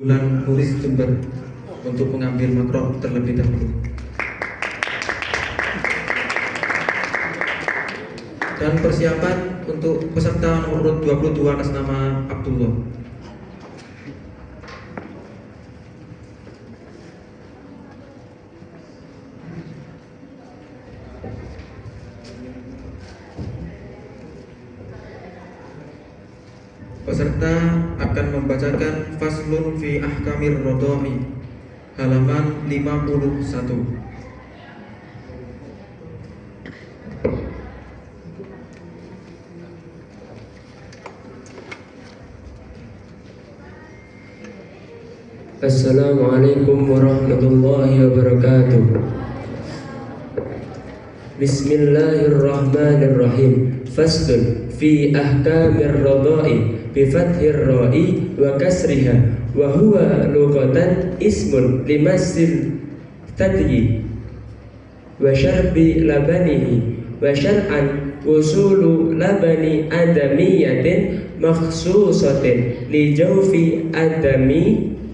Bulan Nuris Jember untuk mengambil makro terlebih dahulu. Dan persiapan untuk peserta nomor 22 atas nama Abdullah. Peserta akan membacakan Faslun fi Ahkamir Rodoi halaman 51. Assalamualaikum warahmatullahi wabarakatuh. Bismillahirrahmanirrahim. Faslun fi ahkamir radha'i bi fathir ra'i wa kasriha wa huwa lughatan ismun limasil tadyi wa syarbi labanihi wa syar'an usulu labani adamiyatin makhsusatin li jawfi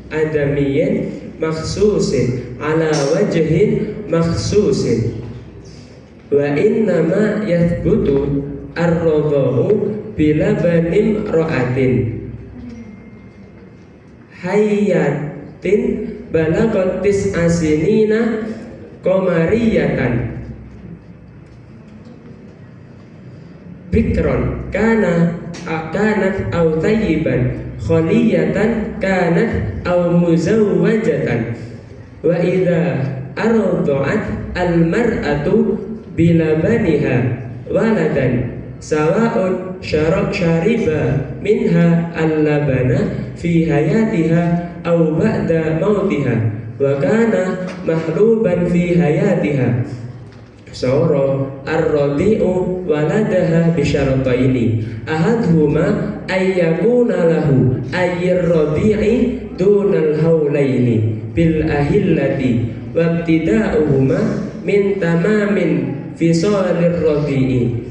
adamiyin makhsusin ala wajhin makhsusin wa innama yathbutu ar-radha'u bilabanin ra'atin hayyatin balagot tis'asinina qamariyatan bikron kanat aw tayyiban khaliyatan kanat aw muzawwajatan wa idza arda'at al-mar'atu bilabaniha waladan sawa'un syariba minha al-labana fi hayatiha aw ba'da mautiha wa kana mahluban fi hayatiha sawra ar-radi'u waladaha bisyartaini ahadhuma ayyakuna lahu ayyir radi'i dunal haulaini bil ahillati wabtida'uhuma min tamamin fisalir radi'i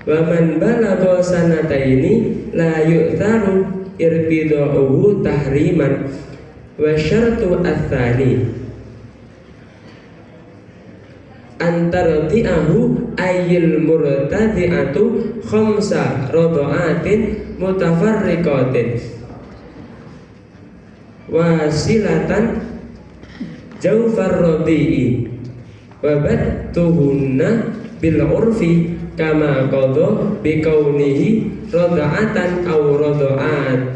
wa man balagha sanataini la yu'tharu irtida'uhu tahriman wa syartu ats-tsani antardi'ahu ayyil murtadi'atu khamsa radha'atin mutafarriqatin wasilatan jawfar radi'i wa battuhunna bil urfi kama qadha bi kaunihi radha'atan aw radha'atin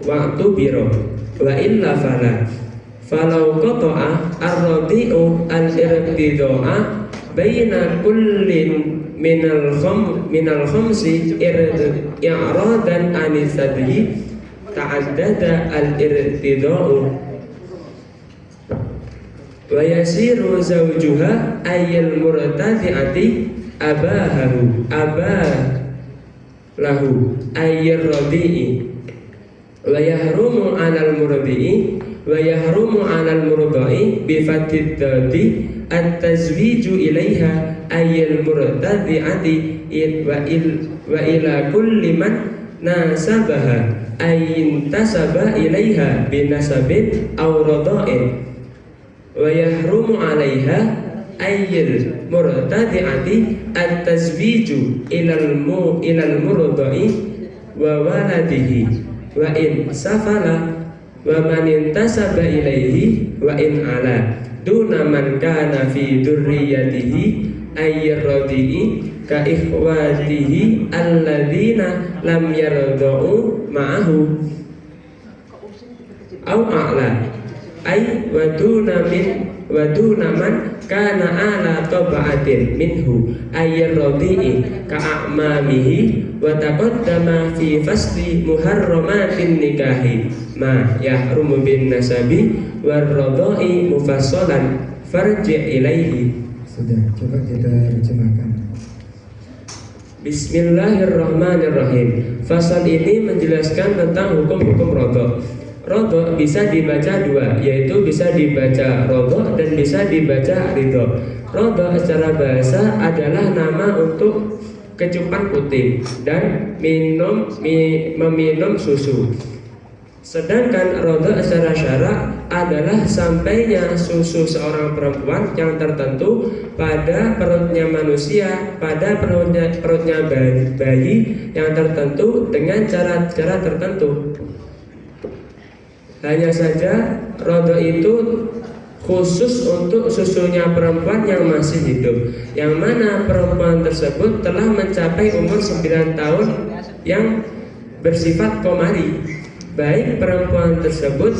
wa'tu biro wa illa falau qata'a ar-radi'u al-irtida'a baina kullin minal khamsi i'radan anisadhi ta'addada al-irtida'u wa yasiru zawjuha ayyal murtadi'ati lahu ayyir radi'i wa yahrumu 'alal murdi'i wa yahrumu 'alal murda'i bi fatid dadi at-tazwiju ilaiha ayyal murtadi'ati wa ila kulli man nasabaha ayyin tasaba ilaiha bi nasabin aw rada'in wa yahrumu 'alaiha ayyal murtadi'ati at-tazwiju ilal murda'i wa waladihi wa in safala wa man intasaba ilaihi wa in ala duna man kana fi durriyatihi ayyir radi'i ka ikhwatihi alladzina lam yarda'u ma'ahu aw a'la ay wa duna man kana ala taba'atin minhu ayyir radi'i ka a'mamihi wa taqaddama fi fasli muharramatin nikahi ma yahrumu bin nasabi war radha'i mufassalan farji' ilaihi. Sudah, coba kita terjemahkan. Bismillahirrahmanirrahim. Fasal ini menjelaskan tentang hukum-hukum radha. Rodok bisa dibaca dua, yaitu bisa dibaca rodok dan bisa dibaca ridho. Rodok secara bahasa adalah nama untuk kecupan putih dan meminum susu. Sedangkan rodok secara syarak adalah sampainya susu seorang perempuan yang tertentu pada perutnya manusia, pada perutnya bayi yang tertentu dengan cara-cara tertentu. Hanya saja rodok itu khusus untuk susunya perempuan yang masih hidup, yang mana perempuan tersebut telah mencapai umur 9 tahun yang bersifat komari, baik perempuan tersebut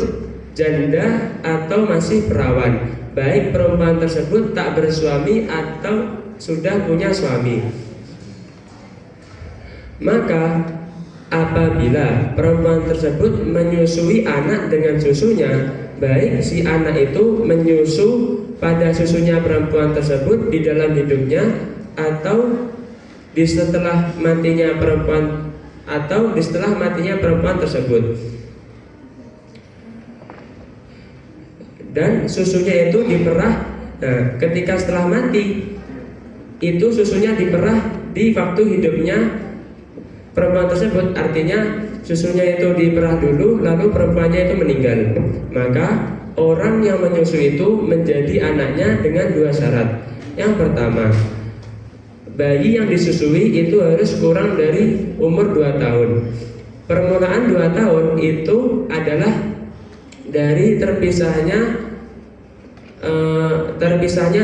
janda atau masih perawan, baik perempuan tersebut tak bersuami atau sudah punya suami. Maka apabila perempuan tersebut menyusui anak dengan susunya, baik si anak itu menyusu pada susunya perempuan tersebut di dalam hidupnya atau di setelah matinya perempuan tersebut. Dan susunya itu diperah. Nah, ketika setelah mati itu susunya diperah di waktu hidupnya perempuan tersebut, artinya susunya itu diperah dulu, lalu perempuannya itu meninggal. Maka orang yang menyusui itu menjadi anaknya dengan 2 syarat. Yang pertama, bayi yang disusui itu harus kurang dari umur 2 tahun. Permulaan 2 tahun itu adalah dari terpisahnya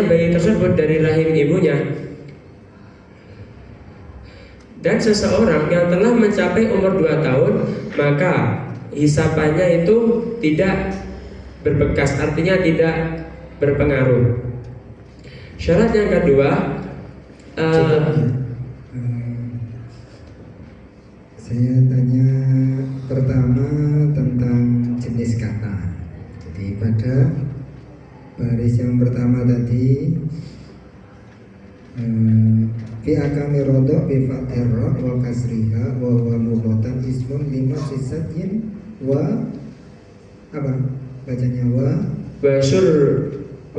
bayi tersebut dari rahim ibunya. Dan seseorang yang telah mencapai umur 2 tahun, maka hisapannya itu tidak berbekas, artinya tidak berpengaruh. Syarat yang kedua, saya tanya pertama tentang jenis kata. Jadi pada baris yang pertama tadi, fi akami rodok bi fathir ra wa kasriha wa huwa mudhatan ismun lima sisatin wa apa bacanya wa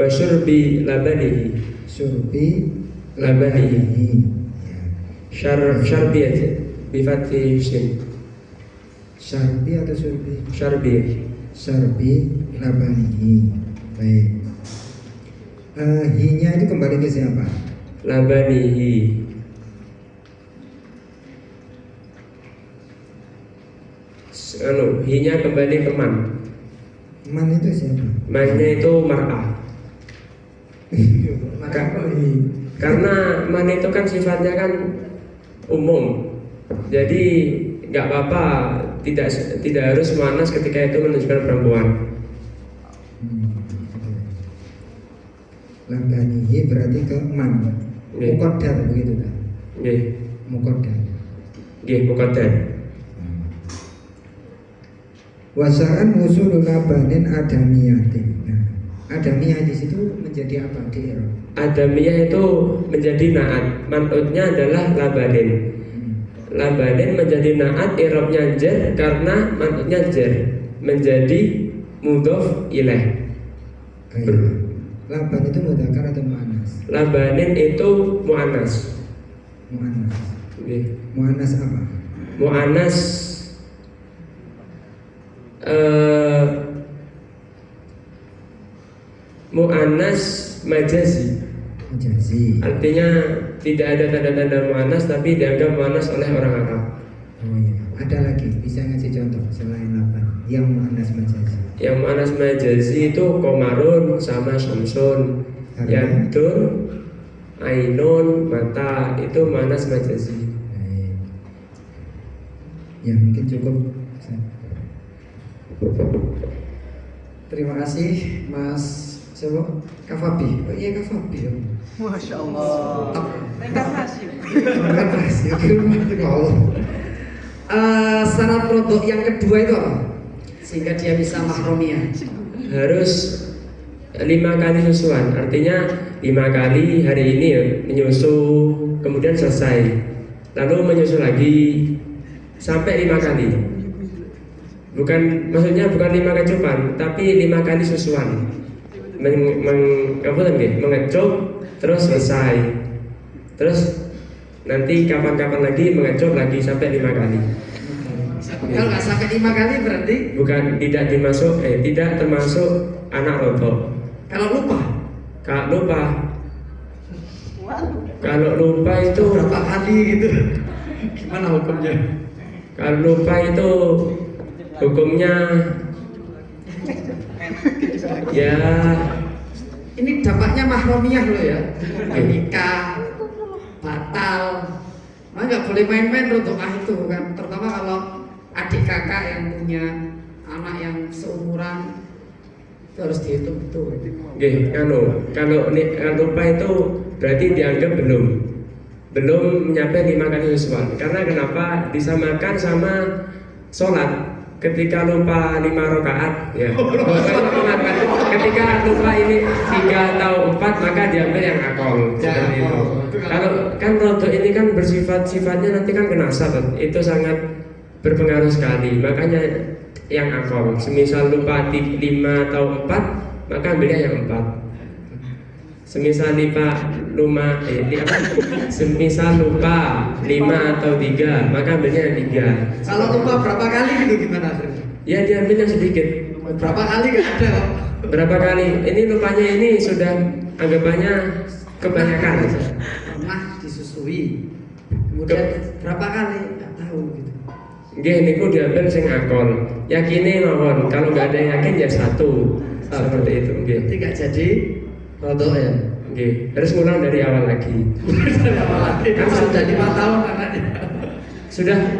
syurbi labanihi, syurbi labanihi, ya. syarbi aja bi fathi sin, Syarbi atau syurbi? Syarbi labanihi. Baik. Hinya itu kembali ke siapa? Labanihi. Hinya kembali ke man. Man itu siapa? Mannya itu mar'ah. Karena man itu kan sifatnya kan umum. Jadi nggak apa-apa, tidak harus muannas ketika itu menunjukkan perempuan. Labanihi berarti ke man. Muqaddar begitu kan? Nggih. Muqaddar. Nggih, muqaddar. Wasa'an usulul labanin adamiyatin. Nah, adamiyah di situ menjadi apa di Arab? Adamiyah itu menjadi naat, man'utnya adalah labanin. Labanin menjadi naat, i'rabnya jar karena man'utnya jar, menjadi mudhof ilaih. Laban itu mudzakkar atau muannas? Labanin itu muannas. Muannas. Nggih. Muannas apa? Muannas muannas majazi. Majazi. Artinya tidak ada tanda-tanda muannas tapi dianggap muannas oleh orang Arab. Oh iya. Ada lagi bisa ngasih contoh selain laban yang muannas majazi? Yang muannas majazi itu komarun sama syamsun, yadun, ainun, mata, itu muannas majazi. Baik. Ya mungkin cukup. Terima kasih Mas siapa? Kafabi. Oh iya Kafabi. Masya Allah. Reinkarnasi. Reinkarnasi. Syarat rodok yang kedua itu apa? Sehingga dia bisa mahromiyah. Harus 5 kali susuan, artinya 5 kali hari ini ya, menyusu, kemudian selesai, lalu menyusu lagi sampai 5 kali. Maksudnya bukan 5 kecupan, tapi 5 kali susuan. mengecup terus selesai. Terus nanti kapan-kapan lagi mengecup lagi sampai 5 kali. Kalau nggak sampai 5 kali berarti Bukan tidak termasuk anak rodok. kalau lupa Kalau lupa itu berapa kali gitu? Gimana hukumnya? Kalau lupa itu hukumnya ya Ini dampaknya mahromiyah loh ya. Nikah, batal. Maka nggak boleh main-main rodoah itu kan. Terutama kalau adik kakak yang punya anak yang seumuran itu harus dihitung betul. kalau lupa itu berarti dianggap belum mencapai 5 kali huswal. Karena kenapa? Disamakan sama sholat. Ketika lupa 5 rakaat, ya. Ketika lupa ini 3 atau 4 maka diambil yang akol. Seperti itu. Kalau kan rodok ini kan sifatnya nanti kan kena nasab, itu sangat berpengaruh sekali. Makanya yang akol. Semisal lupa 5 atau 4 maka ambilnya yang 4. Semisal semisal lupa 5 atau 3 maka ambilnya yang 3. Kalau lupa berapa kali gitu gimana akhirnya? Ya diambil yang sedikit. Berapa kali nggak ada kok. Berapa kali? Ini lupanya ini sudah anggapannya kebanyakan. Pernah disusui. Kemudian berapa kali? Nggak tahu gitu. Nggih niku diambil sing akol. Yakine mawon. Kalau nggak ada yang yakin ya 1. Seperti itu nggih. Berarti nggak jadi rodok ya? Nggih. Harus ngulang dari awal lagi. Dari awal lagi. Kan sudah 5 tahun anaknya.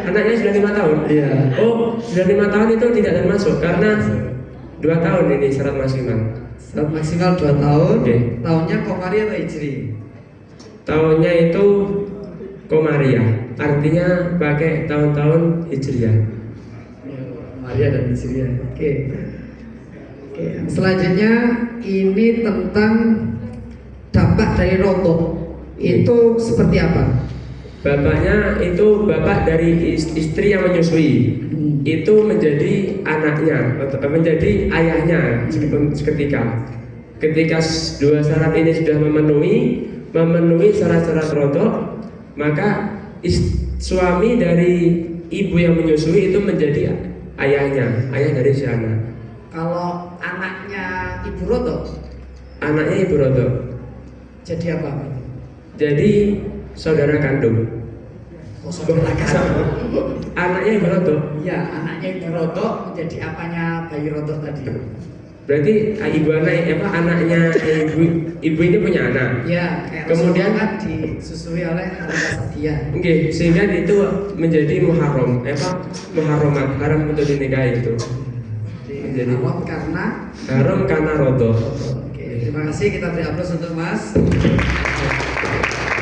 Anaknya sudah 5 tahun? Iya. Oh, sudah 5 tahun itu tidak termasuk karena 2 tahun ini syarat maksimal. Syarat maksimal 2 tahun. Oke. Tahunnya Komari atau Hijri? Tahunnya itu Komariah, artinya pakai tahun-tahun Hijriah. Komariah dan Hijriah. Oke. Oke. Selanjutnya ini tentang dampak dari rodok. Itu seperti apa? Bapaknya itu bapak dari istri yang menyusui. Itu menjadi anaknya atau menjadi ayahnya seketika. Ketika 2 syarat ini sudah memenuhi syarat-syarat rodok, maka suami dari ibu yang menyusui itu menjadi ayah dari si anak. Kalau anaknya ibu rodok, Anaknya ibu rodok, jadi apa? jadi saudara kandung. Oh, saudara kandung. Anaknya ibu rodok, Iya, anaknya ibu rodok menjadi apanya bayi rodok tadi? berarti anaknya ibu ini punya anak. Ya, kayak Kemudian kan disusui oleh Halimah Sa'diyah. Oke, sehingga itu menjadi muharramat, haram untuk dinikahi itu. Jadi Haram karena rodok. Oke, terima kasih, kita beri aplaus untuk Mas.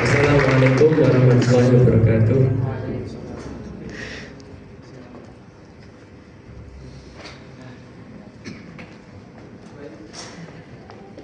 Assalamualaikum warahmatullahi wabarakatuh.